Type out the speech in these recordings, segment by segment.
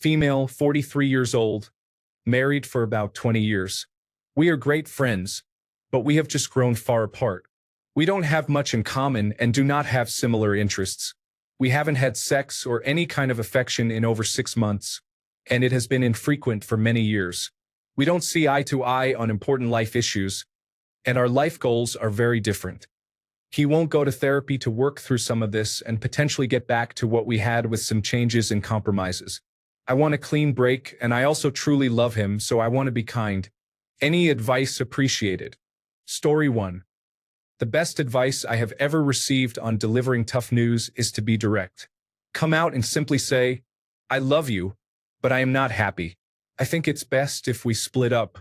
Female, 43 years old, married for about 20 years. We are great friends, but we have just grown far apart. We don't have much in common and do not have similar interests. We haven't had sex or any kind of affection in over 6 months, and it has been infrequent for many years. We don't see eye to eye on important life issues, and our life goals are very different. He won't go to therapy to work through some of this and potentially get back to what we had with some changes and compromises. I want a clean break, and I also truly love him, so I want to be kind. Any advice appreciated. Story 1. The best advice I have ever received on delivering tough news is to be direct. Come out and simply say, I love you, but I am not happy. I think it's best if we split up.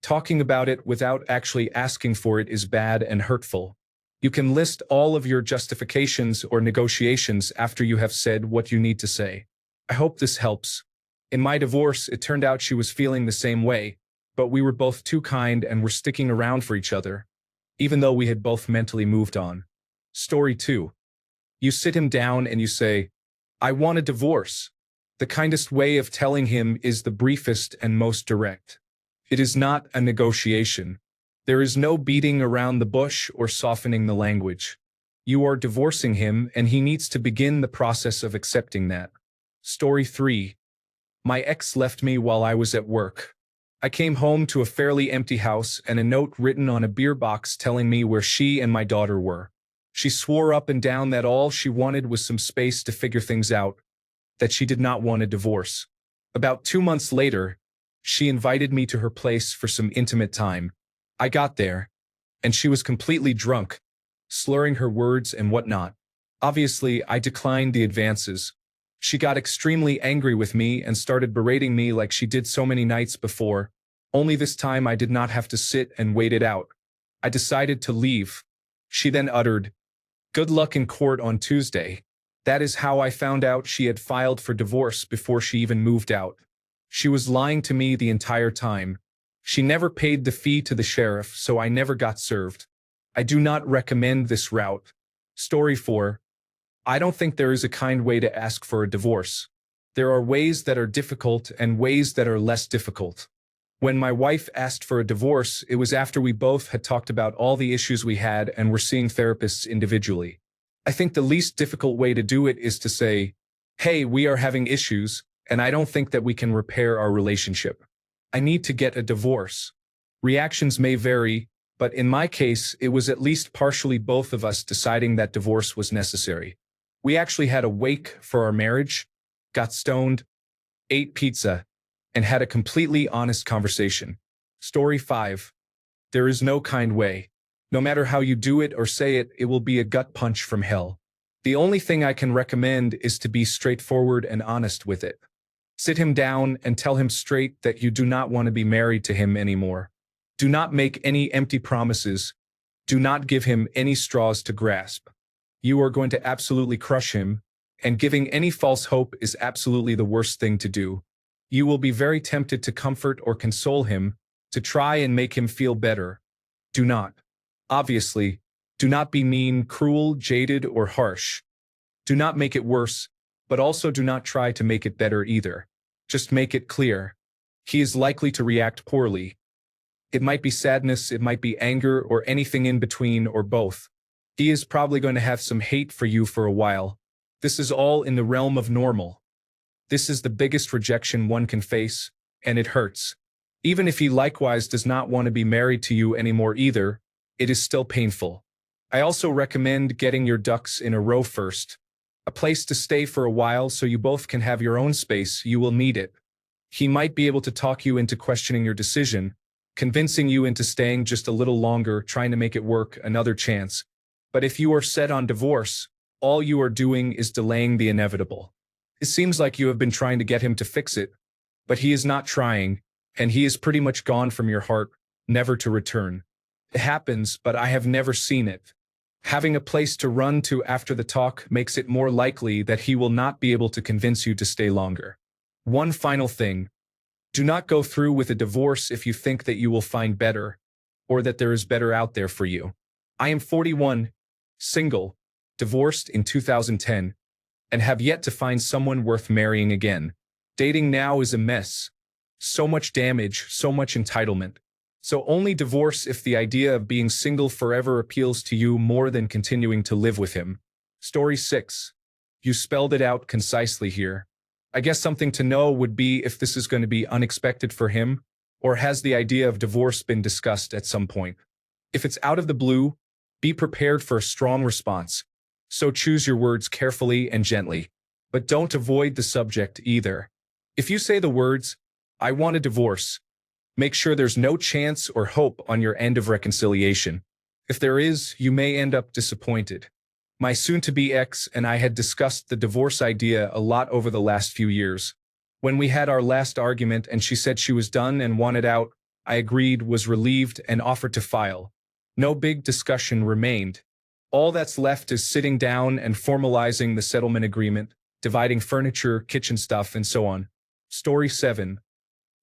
Talking about it without actually asking for it is bad and hurtful. You can list all of your justifications or negotiations after you have said what you need to say. I hope this helps. In my divorce, it turned out she was feeling the same way, but we were both too kind and were sticking around for each other, even though we had both mentally moved on. Story 2. You sit him down and you say, I want a divorce. The kindest way of telling him is the briefest and most direct. It is not a negotiation. There is no beating around the bush or softening the language. You are divorcing him, and he needs to begin the process of accepting that. Story 3. My ex left me while I was at work. I came home to a fairly empty house and a note written on a beer box telling me where she and my daughter were. She swore up and down that all she wanted was some space to figure things out, that she did not want a divorce. About 2 months later, she invited me to her place for some intimate time. I got there, and she was completely drunk, slurring her words and whatnot. Obviously, I declined the advances. She got extremely angry with me and started berating me like she did so many nights before, only this time I did not have to sit and wait it out. I decided to leave. She then uttered, "Good luck in court on Tuesday." That is how I found out she had filed for divorce before she even moved out. She was lying to me the entire time. She never paid the fee to the sheriff, so I never got served. I do not recommend this route. Story 4. I don't think there is a kind way to ask for a divorce. There are ways that are difficult and ways that are less difficult. When my wife asked for a divorce, it was after we both had talked about all the issues we had and were seeing therapists individually. I think the least difficult way to do it is to say, hey, we are having issues, and I don't think that we can repair our relationship. I need to get a divorce. Reactions may vary, but in my case, it was at least partially both of us deciding that divorce was necessary. We actually had a wake for our marriage, got stoned, ate pizza, and had a completely honest conversation. Story 5. There is no kind way. No matter how you do it or say it, it will be a gut punch from hell. The only thing I can recommend is to be straightforward and honest with it. Sit him down and tell him straight that you do not want to be married to him anymore. Do not make any empty promises. Do not give him any straws to grasp. You are going to absolutely crush him, and giving any false hope is absolutely the worst thing to do. You will be very tempted to comfort or console him, to try and make him feel better. Do not. Obviously, do not be mean, cruel, jaded, or harsh. Do not make it worse, but also do not try to make it better either. Just make it clear. He is likely to react poorly. It might be sadness, it might be anger, or anything in between, or both. He is probably going to have some hate for you for a while. This is all in the realm of normal. This is the biggest rejection one can face, and it hurts. Even if he likewise does not want to be married to you anymore either, it is still painful. I also recommend getting your ducks in a row first. A place to stay for a while so you both can have your own space. You will need it. He might be able to talk you into questioning your decision, convincing you into staying just a little longer, trying to make it work, another chance. But if you are set on divorce, all you are doing is delaying the inevitable. It seems like you have been trying to get him to fix it, but he is not trying, and he is pretty much gone from your heart, never to return. It happens, but I have never seen it. Having a place to run to after the talk makes it more likely that he will not be able to convince you to stay longer. One final thing. Do not go through with a divorce if you think that you will find better, or that there is better out there for you. I am 41, single, divorced in 2010, and have yet to find someone worth marrying again. Dating now is a mess. So much damage, so much entitlement. So only divorce if the idea of being single forever appeals to you more than continuing to live with him. Story 6. You spelled it out concisely here. I guess something to know would be if this is going to be unexpected for him, or has the idea of divorce been discussed at some point. If it's out of the blue, be prepared for a strong response. So choose your words carefully and gently. But don't avoid the subject either. If you say the words, "I want a divorce," make sure there's no chance or hope on your end of reconciliation. If there is, you may end up disappointed. My soon-to-be ex and I had discussed the divorce idea a lot over the last few years. When we had our last argument and she said she was done and wanted out, I agreed, was relieved, and offered to file. No big discussion remained. All that's left is sitting down and formalizing the settlement agreement, dividing furniture, kitchen stuff, and so on. Story 7.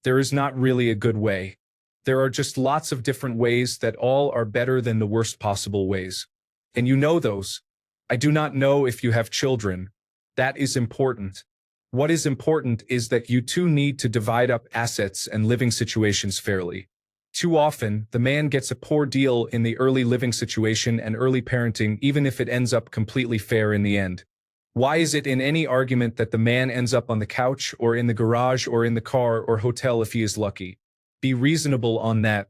There is not really a good way. There are just lots of different ways that all are better than the worst possible ways. And you know those. I do not know if you have children. That is important. What is important is that you two need to divide up assets and living situations fairly. Too often, the man gets a poor deal in the early living situation and early parenting, even if it ends up completely fair in the end. Why is it in any argument that the man ends up on the couch or in the garage or in the car or hotel if he is lucky? Be reasonable on that.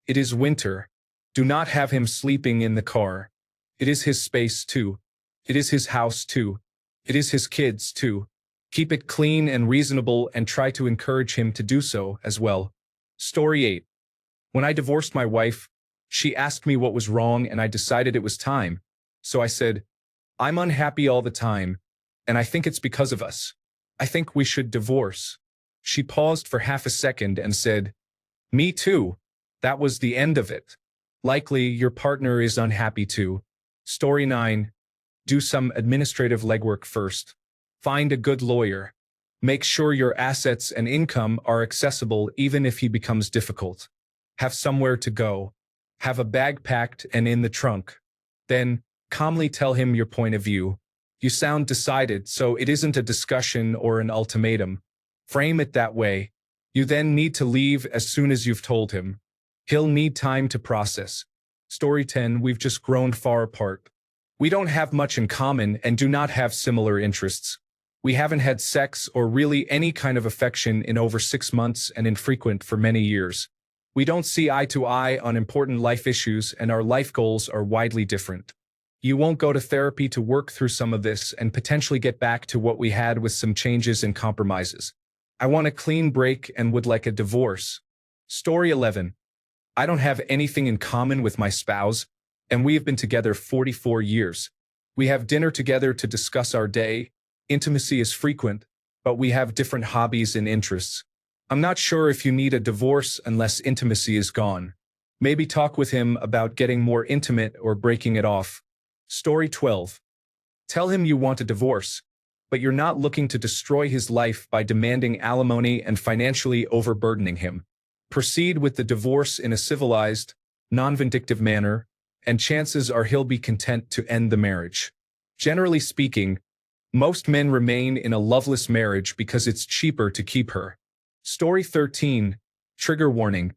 It is winter. Do not have him sleeping in the car. It is his space too. It is his house too. It is his kids too. Keep it clean and reasonable and try to encourage him to do so as well. Story 8. When I divorced my wife, she asked me what was wrong and I decided it was time. So I said, "I'm unhappy all the time, and I think it's because of us. I think we should divorce." She paused for half a second and said, "Me too." That was the end of it. Likely your partner is unhappy too. Story 9. Do some administrative legwork first. Find a good lawyer. Make sure your assets and income are accessible even if he becomes difficult. Have somewhere to go. Have a bag packed and in the trunk. Then, calmly tell him your point of view. You sound decided, so it isn't a discussion or an ultimatum. Frame it that way. You then need to leave as soon as you've told him. He'll need time to process. Story 10. We've just grown far apart. We don't have much in common and do not have similar interests. We haven't had sex or really any kind of affection in over 6 months and infrequent for many years. We don't see eye to eye on important life issues and our life goals are widely different. You won't go to therapy to work through some of this and potentially get back to what we had with some changes and compromises. I want a clean break and would like a divorce. Story 11. I don't have anything in common with my spouse, and we have been together 44 years. We have dinner together to discuss our day. Intimacy is frequent, but we have different hobbies and interests. I'm not sure if you need a divorce unless intimacy is gone. Maybe talk with him about getting more intimate or breaking it off. Story 12. Tell him you want a divorce, but you're not looking to destroy his life by demanding alimony and financially overburdening him. Proceed with the divorce in a civilized, non-vindictive manner, and chances are he'll be content to end the marriage. Generally speaking, most men remain in a loveless marriage because it's cheaper to keep her. Story 13. Trigger warning.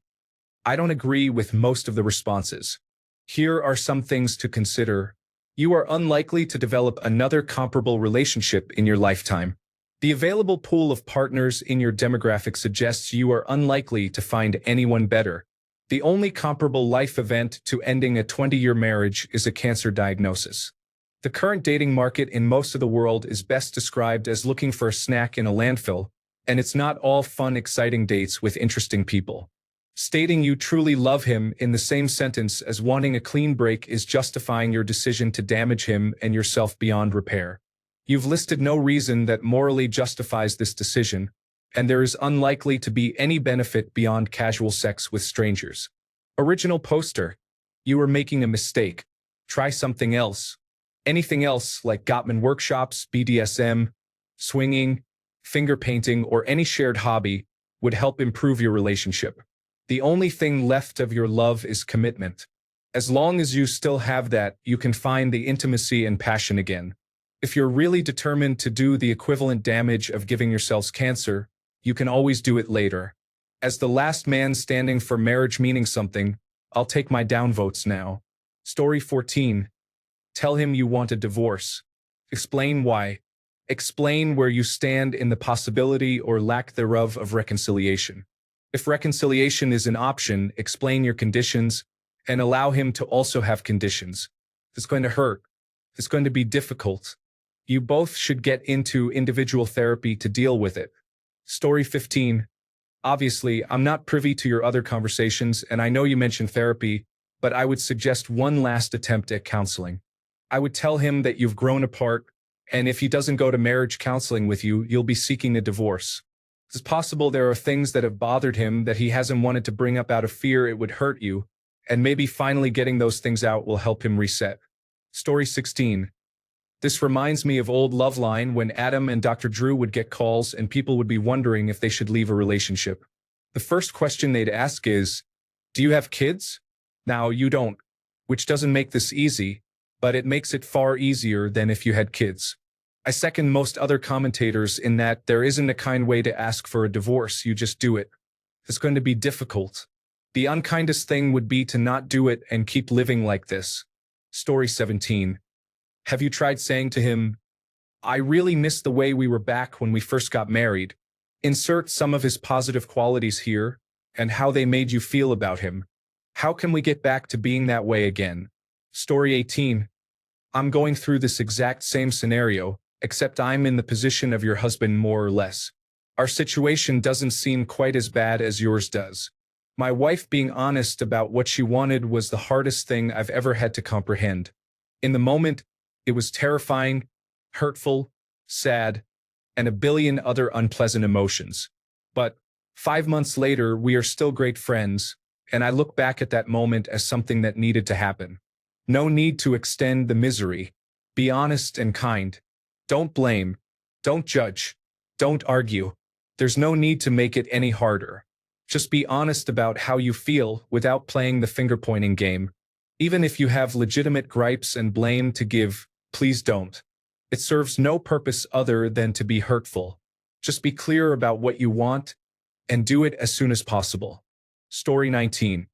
I don't agree with most of the responses. Here are some things to consider. You are unlikely to develop another comparable relationship in your lifetime. The available pool of partners in your demographic suggests you are unlikely to find anyone better. The only comparable life event to ending a 20-year marriage is a cancer diagnosis. The current dating market in most of the world is best described as looking for a snack in a landfill, and it's not all fun, exciting dates with interesting people. Stating you truly love him in the same sentence as wanting a clean break is justifying your decision to damage him and yourself beyond repair. You've listed no reason that morally justifies this decision, and there is unlikely to be any benefit beyond casual sex with strangers. Original poster. You are making a mistake. Try something else. Anything else like Gottman workshops, BDSM, swinging, finger painting, or any shared hobby would help improve your relationship. The only thing left of your love is commitment. As long as you still have that, you can find the intimacy and passion again. If you're really determined to do the equivalent damage of giving yourselves cancer, you can always do it later. As the last man standing for marriage meaning something, I'll take my downvotes now. Story 14. Tell him you want a divorce. Explain why. Explain where you stand in the possibility or lack thereof of reconciliation. If reconciliation is an option, explain your conditions and allow him to also have conditions. It's going to hurt. It's going to be difficult. You both should get into individual therapy to deal with it. Story 15. Obviously, I'm not privy to your other conversations, and I know you mentioned therapy, but I would suggest one last attempt at counseling. I would tell him that you've grown apart, and if he doesn't go to marriage counseling with you, you'll be seeking a divorce. It's possible there are things that have bothered him that he hasn't wanted to bring up out of fear it would hurt you, and maybe finally getting those things out will help him reset. Story 16. This reminds me of old Loveline when Adam and Dr. Drew would get calls and people would be wondering if they should leave a relationship. The first question they'd ask is, "Do you have kids?" Now, you don't, which doesn't make this easy, but it makes it far easier than if you had kids. I second most other commentators in that there isn't a kind way to ask for a divorce, you just do it. It's going to be difficult. The unkindest thing would be to not do it and keep living like this. Story 17. Have you tried saying to him, "I really miss the way we were back when we first got married"? Insert some of his positive qualities here and how they made you feel about him. How can we get back to being that way again? Story 18. I'm going through this exact same scenario, except I'm in the position of your husband more or less. Our situation doesn't seem quite as bad as yours does. My wife being honest about what she wanted was the hardest thing I've ever had to comprehend. In the moment, it was terrifying, hurtful, sad, and a billion other unpleasant emotions. But 5 months later, we are still great friends, and I look back at that moment as something that needed to happen. No need to extend the misery. Be honest and kind. Don't blame. Don't judge. Don't argue. There's no need to make it any harder. Just be honest about how you feel without playing the finger-pointing game. Even if you have legitimate gripes and blame to give, please don't. It serves no purpose other than to be hurtful. Just be clear about what you want and do it as soon as possible. Story 19.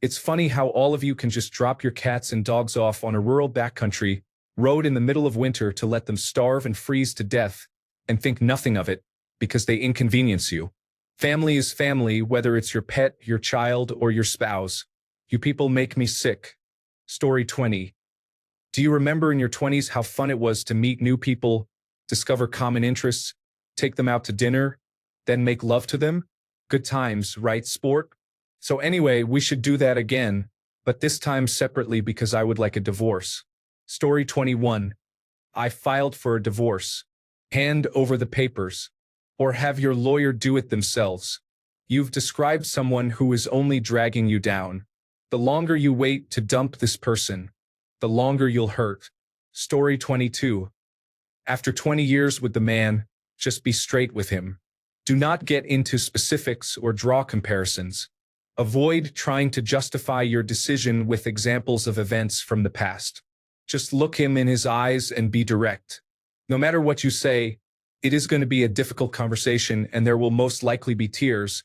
It's funny how all of you can just drop your cats and dogs off on a rural backcountry road in the middle of winter to let them starve and freeze to death and think nothing of it because they inconvenience you. Family is family, whether it's your pet, your child, or your spouse. You people make me sick. Story 20. Do you remember in your 20s how fun it was to meet new people, discover common interests, take them out to dinner, then make love to them? Good times, right, sport? So anyway, we should do that again, but this time separately because I would like a divorce. Story 21. I filed for a divorce. Hand over the papers. Or have your lawyer do it themselves. You've described someone who is only dragging you down. The longer you wait to dump this person, the longer you'll hurt. Story 22. After 20 years with the man, just be straight with him. Do not get into specifics or draw comparisons. Avoid trying to justify your decision with examples of events from the past. Just look him in his eyes and be direct. No matter what you say, it is going to be a difficult conversation and there will most likely be tears,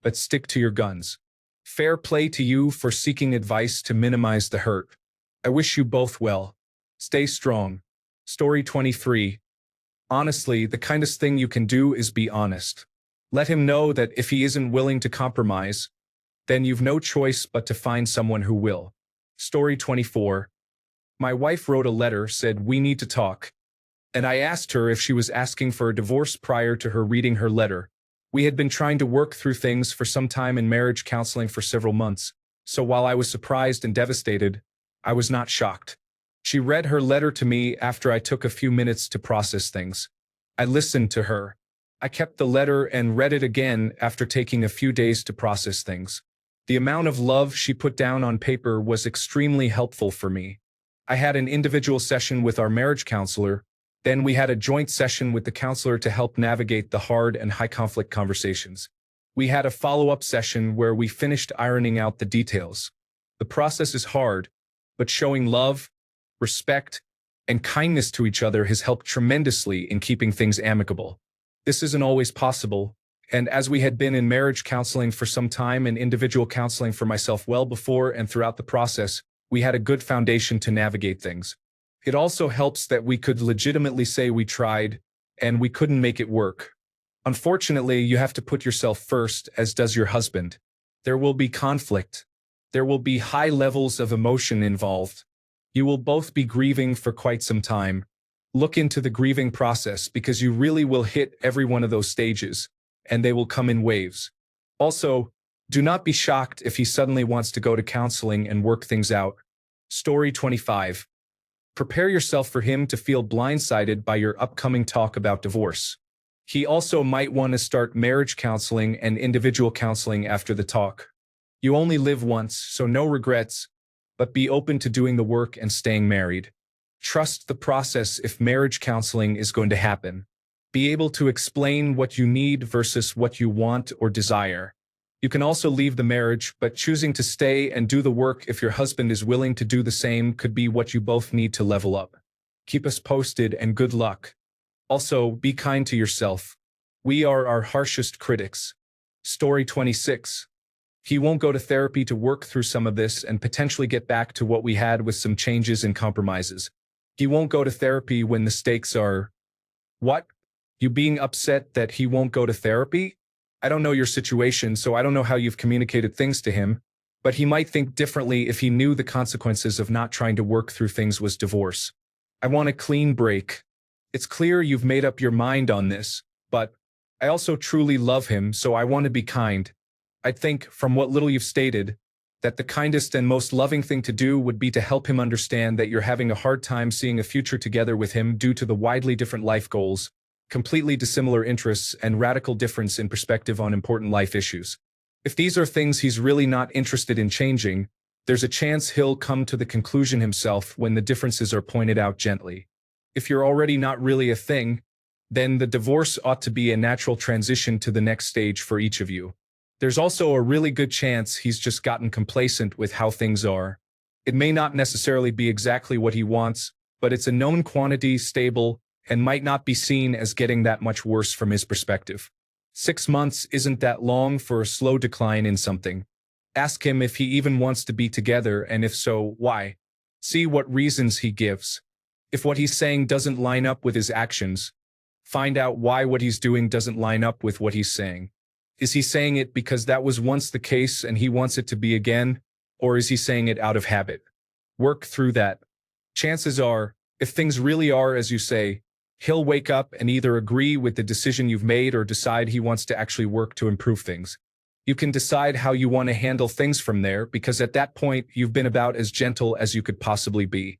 but stick to your guns. Fair play to you for seeking advice to minimize the hurt. I wish you both well. Stay strong. Story 23. Honestly, the kindest thing you can do is be honest. Let him know that if he isn't willing to compromise, then you've no choice but to find someone who will. Story 24. My wife wrote a letter, said we need to talk, and I asked her if she was asking for a divorce prior to her reading her letter. We had been trying to work through things for some time in marriage counseling for several months, so while I was surprised and devastated, I was not shocked. She read her letter to me after I took a few minutes to process things. I listened to her. I kept the letter and read it again after taking a few days to process things. The amount of love she put down on paper was extremely helpful for me. I had an individual session with our marriage counselor. Then we had a joint session with the counselor to help navigate the hard and high-conflict conversations. We had a follow-up session where we finished ironing out the details. The process is hard, but showing love, respect, and kindness to each other has helped tremendously in keeping things amicable. This isn't always possible, and as we had been in marriage counseling for some time and individual counseling for myself well before and throughout the process, we had a good foundation to navigate things. It also helps that we could legitimately say we tried, and we couldn't make it work. Unfortunately, you have to put yourself first, as does your husband. There will be conflict. There will be high levels of emotion involved. You will both be grieving for quite some time. Look into the grieving process because you really will hit every one of those stages, and they will come in waves. Also, do not be shocked if he suddenly wants to go to counseling and work things out. Story 25. Prepare yourself for him to feel blindsided by your upcoming talk about divorce. He also might want to start marriage counseling and individual counseling after the talk. You only live once, so no regrets, but be open to doing the work and staying married. Trust the process if marriage counseling is going to happen. Be able to explain what you need versus what you want or desire. You can also leave the marriage, but choosing to stay and do the work if your husband is willing to do the same could be what you both need to level up. Keep us posted and good luck. Also, be kind to yourself. We are our harshest critics. Story 26. He won't go to therapy to work through some of this and potentially get back to what we had with some changes and compromises. He won't go to therapy when the stakes are… What? You being upset that he won't go to therapy? I don't know your situation, so I don't know how you've communicated things to him, but he might think differently if he knew the consequences of not trying to work through things was divorce. I want a clean break. It's clear you've made up your mind on this, but I also truly love him, so I want to be kind. I think, from what little you've stated, that the kindest and most loving thing to do would be to help him understand that you're having a hard time seeing a future together with him due to the widely different life goals, completely dissimilar interests, and radical difference in perspective on important life issues. If these are things he's really not interested in changing, there's a chance he'll come to the conclusion himself when the differences are pointed out gently. If you're already not really a thing, then the divorce ought to be a natural transition to the next stage for each of you. There's also a really good chance he's just gotten complacent with how things are. It may not necessarily be exactly what he wants, but it's a known quantity, stable, and might not be seen as getting that much worse from his perspective. 6 months isn't that long for a slow decline in something. Ask him if he even wants to be together, and if so, why. See what reasons he gives. If what he's saying doesn't line up with his actions, find out why what he's doing doesn't line up with what he's saying. Is he saying it because that was once the case and he wants it to be again, or is he saying it out of habit? Work through that. Chances are, if things really are as you say, he'll wake up and either agree with the decision you've made or decide he wants to actually work to improve things. You can decide how you want to handle things from there because at that point you've been about as gentle as you could possibly be.